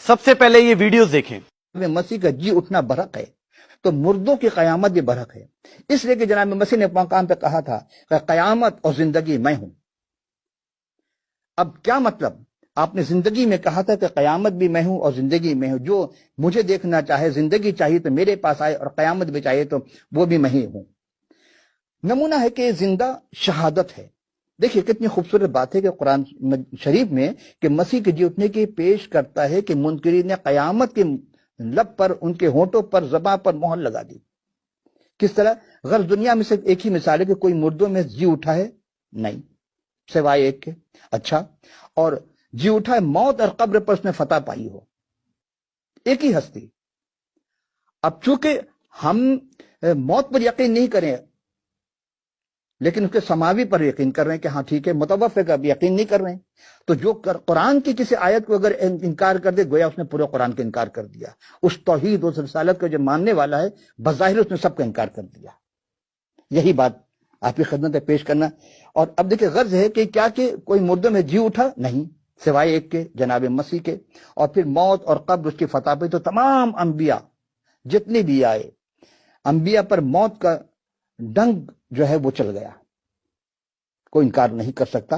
سب سے پہلے یہ ویڈیوز دیکھیں۔ مسیح کا جی اٹھنا برحق ہے تو مردوں کی قیامت بھی برحق ہے، اس لیے کہ جناب مسیح نے مقام پہ کہا تھا کہ قیامت اور زندگی میں ہوں۔ اب کیا مطلب؟ آپ نے زندگی میں کہا تھا کہ قیامت بھی میں ہوں اور زندگی میں ہوں، جو مجھے دیکھنا چاہے، زندگی چاہیے تو میرے پاس آئے، اور قیامت بھی چاہیے تو وہ بھی میں ہی ہوں۔ نمونہ ہے کہ زندہ شہادت ہے۔ دیکھیے کتنی خوبصورت بات ہے کہ قرآن شریف میں کہ مسیح کے جی اٹھنے کی پیش کرتا ہے کہ منکرین نے قیامت کے لب پر، ان کے ہونٹوں پر، زباں پر مہر لگا دی۔ کس طرح؟ غرض دنیا میں صرف ایک ہی مثال ہے کہ کوئی مردوں میں جی اٹھا ہے؟ نہیں، سوائے ایک کے۔ اچھا، اور جی اٹھا ہے موت اور قبر پر اس نے فتح پائی ہو، ایک ہی ہستی۔ اب چونکہ ہم موت پر یقین نہیں کریں لیکن اس کے سماوی پر یقین کر رہے ہیں کہ ہاں ٹھیک ہے، متوفی کا بھی یقین نہیں کر رہے ہیں، تو جو قرآن کی کسی آیت کو اگر انکار کر دے گویا اس نے پورے قرآن کا انکار کر دیا۔ اس توحید، اس رسالت کا جو ماننے والا ہے بظاہر اس نے سب کا انکار کر دیا۔ یہی بات آپ کی خدمت میں پیش کرنا۔ اور اب دیکھیں غرض ہے کہ کیا کہ کوئی مردوں میں جی اٹھا؟ نہیں، سوائے ایک کے، جناب مسیح کے۔ اور پھر موت اور قبر اس کی فتح پہ، تو تمام انبیاء جتنے بھی آئے، انبیاء پر موت کا ڈنگ جو ہے وہ چل گیا، کوئی انکار نہیں کر سکتا۔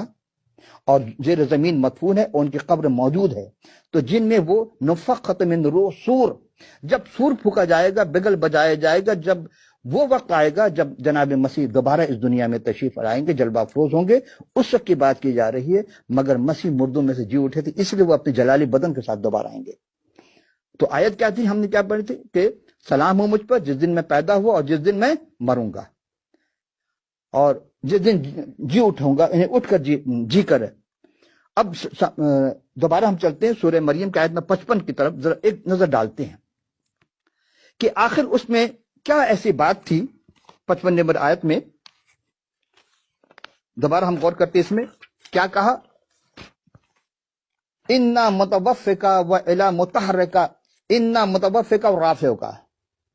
اور زیر زمین مدفون ہے اور ان کی قبر موجود ہے، تو جن میں وہ نفخت من روح سور، جب سور پھونکا جائے گا، بگل بجایا جائے گا، جب وہ وقت آئے گا جب جناب مسیح دوبارہ اس دنیا میں تشریف لائیں گے، جلوہ افروز ہوں گے، اس وقت کی بات کی جا رہی ہے۔ مگر مسیح مردوں میں سے جی اٹھے تھے، اس لیے وہ اپنے جلالی بدن کے ساتھ دوبارہ آئیں گے۔ تو آیت کیا تھی؟ ہم نے کیا پڑھی تھی کہ سلام ہو مجھ پر جس دن میں پیدا ہوا اور جس دن میں مروں گا، اور جس دن جی اٹھوں گا، انہیں اٹھ کر جی کر۔ اب دوبارہ ہم چلتے ہیں سورہ مریم کی آیت میں 55 کی طرف، ذرا ایک نظر ڈالتے ہیں کہ آخر اس میں کیا ایسی بات تھی۔ 55 نمبر آیت میں دوبارہ ہم غور کرتے ہیں، اس میں کیا کہا؟ انا متوفیکا و الا متحرکا، انا متوفیکا و رافعکا،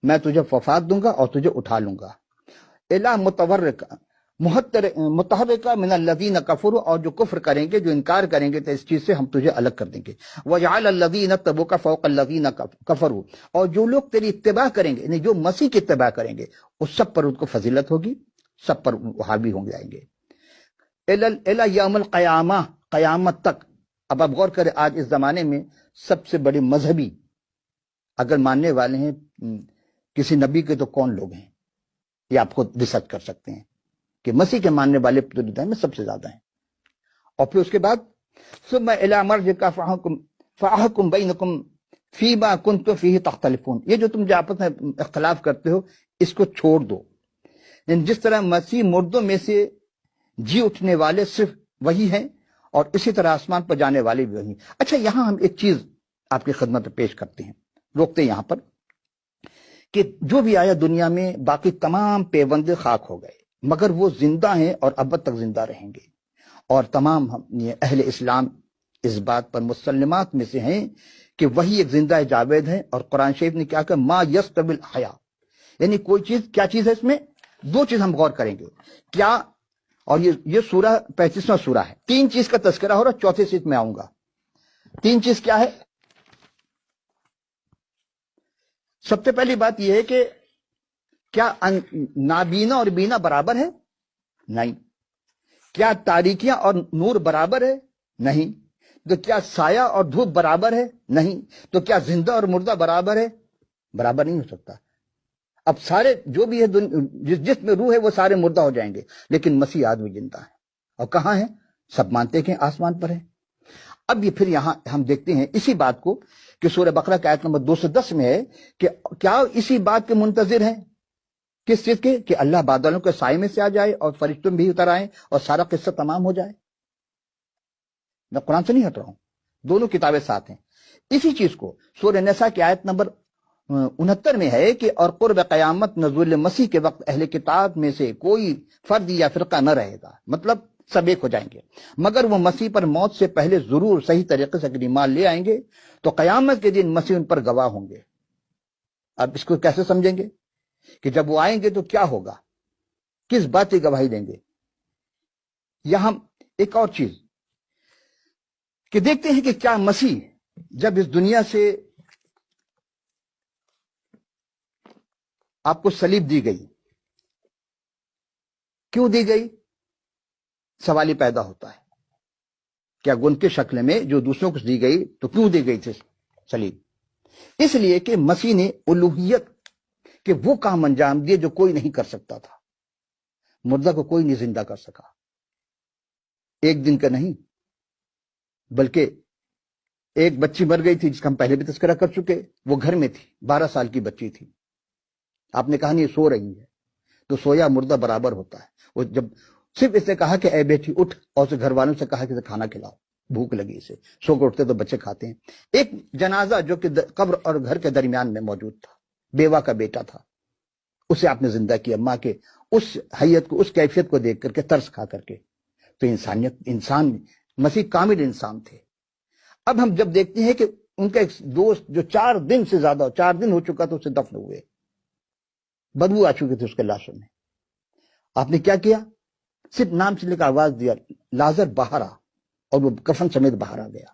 میں تجھے وفات دوں گا اور تجھے اٹھا لوں گا۔ الا متورکا، متحرکہ من الذین کفروا، اور جو کفر کریں گے، جو انکار کریں گے تو اس چیز سے ہم تجھے الگ کر دیں گے۔ وجعل الذین اتبعوک فوق الذین کفروا، اور جو لوگ تیری اتباع کریں گے، یعنی جو مسیح کی اتباع کریں گے، اس سب پر ان کو فضیلت ہوگی، سب پر حاوی ہوں جائیں گے۔ الی یوم القیامہ، قیامت تک۔ اب آپ غور کریں، آج اس زمانے میں سب سے بڑے مذہبی اگر ماننے والے ہیں کسی نبی کے تو کون لوگ ہیں؟ یہ آپ کو ریسرچ کر سکتے ہیں کہ مسیح کے ماننے والے دنیا میں سب سے زیادہ ہیں۔ اور پھر اس کے بعد ثم الی مرجعکم فاحکم بینکم فیما کنتم فیہ تختلفون، یہ جو تم جو آپس میں اختلاف کرتے ہو اس کو چھوڑ دو۔ یعنی جس طرح مسیح مردوں میں سے جی اٹھنے والے صرف وہی ہیں، اور اسی طرح آسمان پر جانے والے بھی وہی ہیں۔ اچھا، یہاں ہم ایک چیز آپ کی خدمت میں پیش کرتے ہیں، روکتے ہیں یہاں پر، کہ جو بھی آیا دنیا میں باقی تمام پیوندے خاک ہو گئے، مگر وہ زندہ ہیں اور ابد تک زندہ رہیں گے۔ اور تمام اہل اسلام اس بات پر مسلمات میں سے ہیں کہ وہی ایک زندہ جاوید ہے۔ اور قرآن شریف نے کیا کہا؟ ما یستوی الحیاء، یعنی کوئی چیز، کیا چیز ہے اس میں؟ دو چیز ہم غور کریں گے کیا، اور یہ سورہ 35واں سورہ ہے، تین چیز کا تذکرہ ہو رہا، چوتھی چیز میں آؤں گا۔ تین چیز کیا ہے؟ سب سے پہلی بات یہ ہے کہ کیا نابینا اور بینا برابر ہے؟ نہیں۔ کیا تاریکیاں اور نور برابر ہے؟ نہیں۔ تو کیا سایہ اور دھوپ برابر ہے؟ نہیں۔ تو کیا زندہ اور مردہ برابر ہے؟ برابر نہیں ہو سکتا۔ اب سارے جو بھی ہے جس میں روح ہے وہ سارے مردہ ہو جائیں گے، لیکن مسیح آدمی زندہ ہے۔ اور کہاں ہے؟ سب مانتے کہ آسمان پر ہے۔ اب یہ پھر یہاں ہم دیکھتے ہیں اسی بات کو کہ سورہ بقرہ کی آیت نمبر 210 میں ہے کہ کیا اسی بات کے منتظر ہیں؟ کس چیز کے؟ کہ اللہ بادلوں کے سائے میں سے آ جائے اور فرشتوں بھی اتر آئیں اور سارا قصہ تمام ہو جائے۔ میں قرآن سے نہیں ہٹ رہا ہوں، دونوں کتابیں ساتھ ہیں۔ اسی چیز کو سورہ نساء کی آیت نمبر 69 میں ہے کہ اور قرب قیامت نزول مسیح کے وقت اہل کتاب میں سے کوئی فرد یا فرقہ نہ رہے گا، مطلب سب ایک ہو جائیں گے، مگر وہ مسیح پر موت سے پہلے ضرور صحیح طریقے سے ایمان لے آئیں گے، تو قیامت کے دن مسیح ان پر گواہ ہوں گے۔ اب اس کو کیسے سمجھیں گے کہ جب وہ آئیں گے تو کیا ہوگا، کس بات کی گواہی دیں گے؟ یہاں ایک اور چیز کہ دیکھتے ہیں کہ کیا مسیح جب اس دنیا سے آپ کو صلیب دی گئی، کیوں دی گئی؟ سوال ہی پیدا ہوتا ہے، کیا گن کی شکل میں جو دوسروں کو دی گئی تو کیوں دی گئی تھی صلیب؟ اس لیے کہ مسیح نے الوہیت کے وہ کام انجام دیے جو کوئی نہیں کر سکتا تھا۔ مردہ کو کوئی نہیں زندہ کر سکا، ایک دن کا نہیں، بلکہ ایک بچی مر گئی تھی جس کا ہم پہلے بھی تذکرہ کر چکے، وہ گھر میں تھی، 12 سال کی بچی تھی، آپ نے کہا نہیں سو رہی ہے، تو سویا مردہ برابر ہوتا ہے۔ وہ جب صرف اس نے کہا کہ اے بیٹی اٹھ، اور اسے گھر والوں سے کہا کہ اسے کھانا کھلاؤ، بھوک لگی اسے، سو کر اٹھتے تو بچے کھاتے ہیں۔ ایک جنازہ جو کہ قبر اور گھر کے درمیان میں موجود تھا، بیوہ کا بیٹا تھا، اسے آپ نے زندہ کیا، ماں کے اس حیت کو، اس کیفیت کو دیکھ کر کے، ترس کھا کر کے۔ تو انسان مسیح کامل انسان تھے۔ اب ہم جب دیکھتے ہیں کہ ان کا ایک دوست جو 4 دن سے زیادہ، 4 دن ہو چکا تو اسے دفن ہوئے، بدبو آ چکی تھی اس کے لاشوں میں، آپ نے کیا کیا؟ صرف نام سے لے کر آواز دیا، لازر باہر آ، اور وہ کفن سمیت باہر آ گیا۔